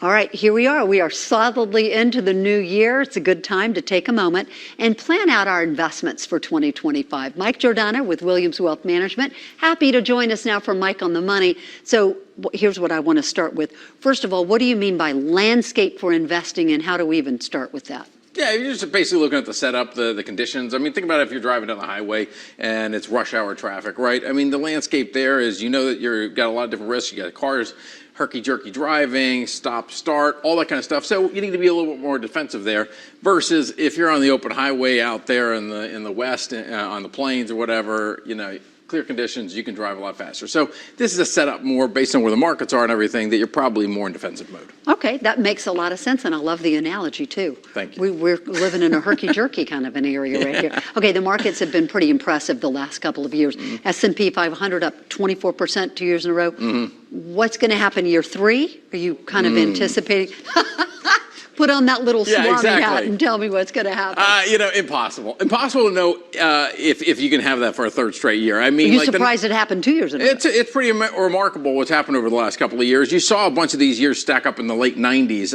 All right, here we are. We are solidly into the new year. It's a good time to take a moment and plan out our investments for 2025. Mike Giordano with Williams Wealth Management. Happy to join us now for Mike on the Money. So here's what I want to start with. First of all, what do you mean by landscape for investing, and how do we even start with that? Yeah, you're just basically looking at the setup, the conditions. I mean, think about it if you're driving down the highway and it's rush hour traffic, right? I mean, the landscape there is, you know that you've got a lot of different risks. You got cars, herky-jerky driving, stop, start, all that kind of stuff. So you need to be a little bit more defensive there versus if you're on the open highway out there in the west, on the plains or whatever, you know, clear conditions, you can drive a lot faster. So this is a setup more based on where the markets are and everything that you're probably more in defensive mode. Okay, that makes a lot of sense, and I love the analogy too. Thank you. We're living in a herky-jerky kind of an area right here. Okay, the markets have been pretty impressive the last couple of years. Mm-hmm. S&P 500 up 24% 2 years in a row. Mm-hmm. What's going to happen year three? Are you kind of anticipating? Put on that little Swami hat and tell me what's going to happen. You know, impossible. Impossible to know if you can have that for a third straight year. I mean, are you surprised it happened 2 years ago? It's pretty remarkable what's happened over the last couple of years. You saw a bunch of these years stack up in the late 90s.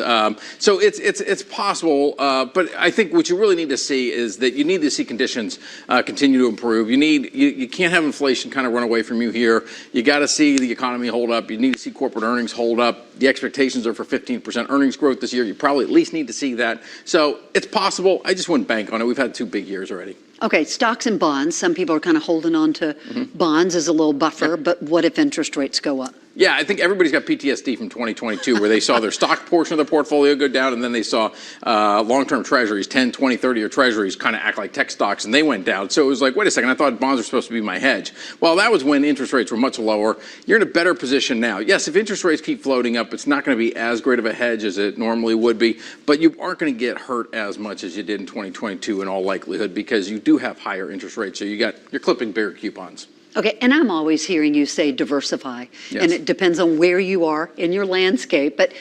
So it's possible. But I think what you really need to see is that you need to see conditions continue to improve. You can't have inflation kind of run away from you here. You got to see the economy hold up. You need to see corporate earnings hold up. The expectations are for 15% earnings growth this year. You probably at least need to see that. So it's possible. I just wouldn't bank on it. We've had 2 big years already. Okay, stocks and bonds. Some people are kind of holding on to bonds as a little buffer, but what if interest rates go up? Yeah, I think everybody's got PTSD from 2022 where they saw their stock portion of their portfolio go down, and then they saw long-term treasuries, 10, 20, 30-year treasuries kind of act like tech stocks, and they went down. So it was like, wait a second, I thought bonds were supposed to be my hedge. Well, that was when interest rates were much lower. You're in a better position now. Yes, if interest rates keep floating up, it's not going to be as great of a hedge as it normally would be, but you aren't going to get hurt as much as you did in 2022 in all likelihood because you do have higher interest rates, so you're clipping bigger coupons. Okay, and I'm always hearing you say diversify, and it depends on where you are in your landscape. But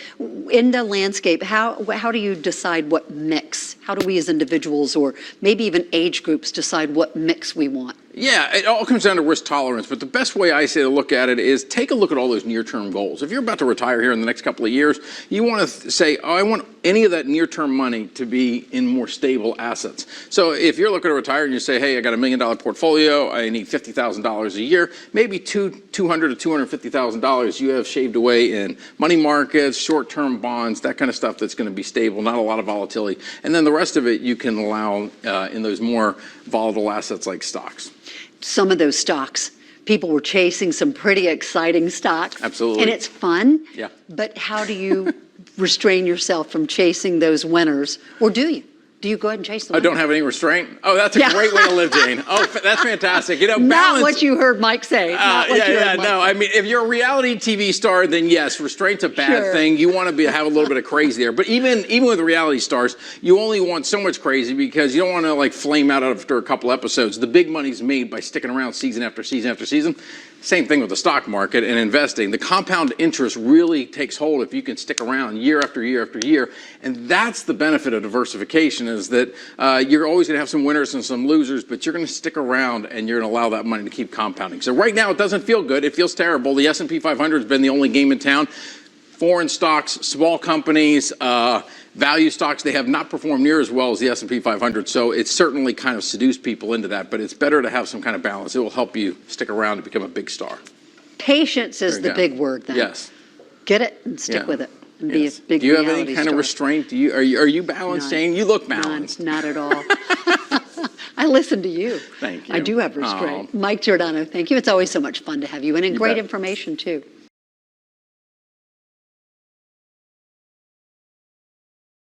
in the landscape, how do you decide what mix? How do we as individuals or maybe even age groups decide what mix we want? Yeah, it all comes down to risk tolerance, but the best way I say to look at it is take a look at all those near-term goals. If you're about to retire here in the next couple of years, you want to say, oh, I want any of that near-term money to be in more stable assets. So if you're looking to retire and you say, hey, I got $1 million portfolio, I need $50,000 a year, maybe $200,000 to $250,000 you have shaved away in money markets, short-term bonds, that kind of stuff that's going to be stable, not a lot of volatility. And then the rest of it you can allow in those more volatile assets like stocks. Some of those stocks, people were chasing some pretty exciting stocks. Absolutely. And it's fun. Yeah. But how do you restrain yourself from chasing those winners? Or do you? Do you go ahead and chase them? I don't have any restraint. Oh, that's a great way to live, Jane. Oh, that's fantastic. You know, balance. Not what you heard Mike say. No. I mean, if you're a reality TV star, then yes, restraint's a bad thing. You want to have a little bit of crazy there. But even with reality stars, you only want so much crazy because you don't want to like flame out after a couple episodes. The big money's made by sticking around season after season after season. Same thing with the stock market and investing. The compound interest really takes hold if you can stick around year after year after year. And that's the benefit of diversification is that you're always going to have some winners and some losers, but you're going to stick around and you're going to allow that money to keep compounding. So right now it doesn't feel good. It feels terrible. The S&P 500 has been the only game in town. Foreign stocks, small companies, value stocks, they have not performed near as well as the S&P 500. So it's certainly kind of seduced people into that, but it's better to have some kind of balance. It will help you stick around and become a big star. Patience is the big word then. Yes. Get it and stick with it. And be a big Do you have any kind star. of restraint? Are you balanced, Jane? You look balanced. Not at all. I listen to you. Thank you. I do have restraint. Mike Giordano, thank you. It's always so much fun to have you and great information too.